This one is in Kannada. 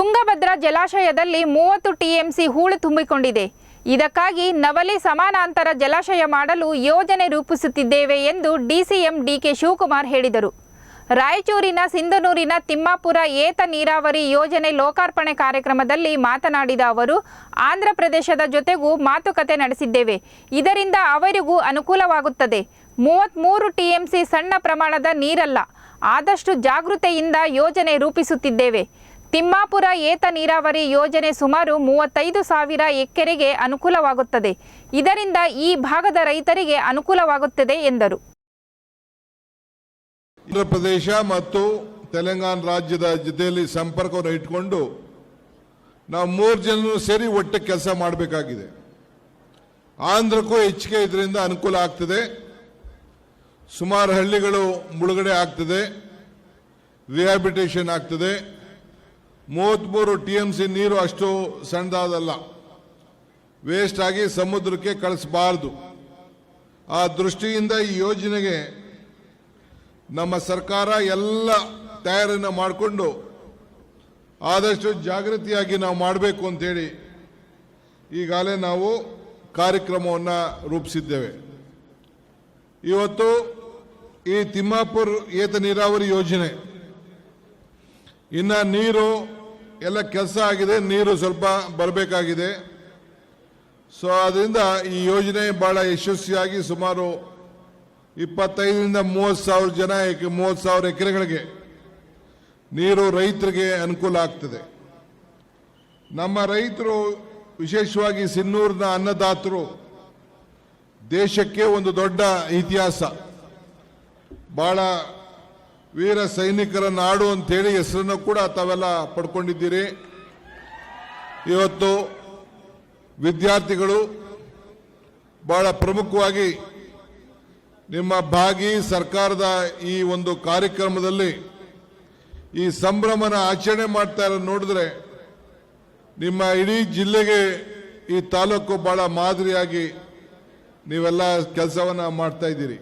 ತುಂಗಭದ್ರಾ ಜಲಾಶಯದಲ್ಲಿ 30 ಟಿಎಂಸಿ ಹೂಳು ತುಂಬಿಕೊಂಡಿದೆ. ಇದಕ್ಕಾಗಿ ನವಲಿ ಸಮಾನಾಂತರ ಜಲಾಶಯ ಮಾಡಲು ಯೋಜನೆ ರೂಪಿಸುತ್ತಿದ್ದೇವೆ ಎಂದು ಡಿಸಿಎಂ ಡಿಕೆ ಶಿವಕುಮಾರ್ ಹೇಳಿದರು. ರಾಯಚೂರಿನ ಸಿಂಧನೂರಿನ ತಿಮ್ಮಾಪುರ ಏತ ನೀರಾವರಿ ಯೋಜನೆ ಲೋಕಾರ್ಪಣೆ ಕಾರ್ಯಕ್ರಮದಲ್ಲಿ ಮಾತನಾಡಿದ ಅವರು, ಆಂಧ್ರ ಪ್ರದೇಶದ ಜೊತೆಗೂ ಮಾತುಕತೆ ನಡೆಸಿದ್ದೇವೆ. ಇದರಿಂದ ಅವರಿಗೂ ಅನುಕೂಲವಾಗುತ್ತದೆ. 33 ಟಿಎಂಸಿ ಸಣ್ಣ ಪ್ರಮಾಣದ ನೀರಲ್ಲ. ಆದಷ್ಟು ಜಾಗೃತೆಯಿಂದ ಯೋಜನೆ ರೂಪಿಸುತ್ತಿದ್ದೇವೆ. ತಿಮ್ಮಾಪುರ ಏತ ನೀರಾವರಿ ಯೋಜನೆ ಸುಮಾರು 35,000 ಎಕರೆಗೆ ಅನುಕೂಲವಾಗುತ್ತದೆ. ಇದರಿಂದ ಈ ಭಾಗದ ರೈತರಿಗೆ ಅನುಕೂಲವಾಗುತ್ತದೆ ಎಂದರು. ಆಂಧ್ರ ಪ್ರದೇಶ ಮತ್ತು ತೆಲಂಗಾಣ ರಾಜ್ಯದ ಜೊತೆಯಲ್ಲಿ ಸಂಪರ್ಕವನ್ನು ಇಟ್ಟುಕೊಂಡು ನಾವು 3 ಜನರು ಸೇರಿ ಒಟ್ಟೆ ಕೆಲಸ ಮಾಡಬೇಕಾಗಿದೆ. ಆಂಧ್ರಕ್ಕೂ ಹೆಚ್ಚಿಗೆ ಇದರಿಂದ ಅನುಕೂಲ ಆಗ್ತದೆ. ಸುಮಾರು ಹಳ್ಳಿಗಳು ಮುಳುಗಡೆ ಆಗ್ತದೆ, ರಿಹ್ಯಾಬಿಲಿಟೇಷನ್ ಆಗ್ತದೆ. 33 ಟಿಎಂಸಿ ನೀರು ಅಷ್ಟು ಸಣ್ಣದಾದಲ್ಲ, ವೇಸ್ಟ್ ಆಗಿ ಸಮುದ್ರಕ್ಕೆ ಕಳಿಸಬಾರದು. ಆ ದೃಷ್ಟಿಯಿಂದ ಈ ಯೋಜನೆಗೆ ನಮ್ಮ ಸರ್ಕಾರ ಎಲ್ಲ ತಯಾರಿಯನ್ನು ಮಾಡಿಕೊಂಡು ಆದಷ್ಟು ಜಾಗೃತಿಯಾಗಿ ನಾವು ಮಾಡಬೇಕು ಅಂತೇಳಿ ಈಗಾಗಲೇ ನಾವು ಕಾರ್ಯಕ್ರಮವನ್ನು ರೂಪಿಸಿದ್ದೇವೆ. ಇವತ್ತು ಈ ತಿಮ್ಮಾಪುರ ಏತ ನೀರಾವರಿ ಯೋಜನೆ ಇನ್ನು ನೀರು ಎಲ್ಲ ಕೆಲಸ ಆಗಿದೆ, ನೀರು ಸ್ವಲ್ಪ ಬರಬೇಕಾಗಿದೆ. ಸೊ ಅದರಿಂದ ಈ ಯೋಜನೆ ಬಹಳ ಯಶಸ್ವಿಯಾಗಿ ಸುಮಾರು 25,000 ರಿಂದ 30,000 ಜನ 30,000 ಎಕರೆಗಳಿಗೆ ನೀರು ರೈತರಿಗೆ ಅನುಕೂಲ ಆಗ್ತದೆ. ನಮ್ಮ ರೈತರು, ವಿಶೇಷವಾಗಿ ಸಿನ್ನೂರಿನ ಅನ್ನದಾತರು, ದೇಶಕ್ಕೆ ಒಂದು ದೊಡ್ಡ ಇತಿಹಾಸ, ಬಹಳ ವೀರ ಸೈನಿಕರ ನಾಡು ಅಂತೇಳಿ ಹೆಸರನ್ನು ಕೂಡ ತಾವೆಲ್ಲ ಪಡ್ಕೊಂಡಿದ್ದೀರಿ. ಇವತ್ತು ವಿದ್ಯಾರ್ಥಿಗಳು ಬಹಳ ಪ್ರಮುಖವಾಗಿ ನಿಮ್ಮ ಭಾಗಿ ಸರ್ಕಾರದ ಈ ಒಂದು ಕಾರ್ಯಕ್ರಮದಲ್ಲಿ ಈ ಸಂಭ್ರಮನ ಆಚರಣೆ ಮಾಡ್ತಾ ಇರೋದು ನೋಡಿದ್ರೆ ನಿಮ್ಮ ಇಡೀ ಜಿಲ್ಲೆಗೆ ಈ ತಾಲೂಕು ಬಹಳ ಮಾದರಿಯಾಗಿ ನೀವೆಲ್ಲ ಕೆಲಸವನ್ನ ಮಾಡ್ತಾ ಇದ್ದೀರಿ.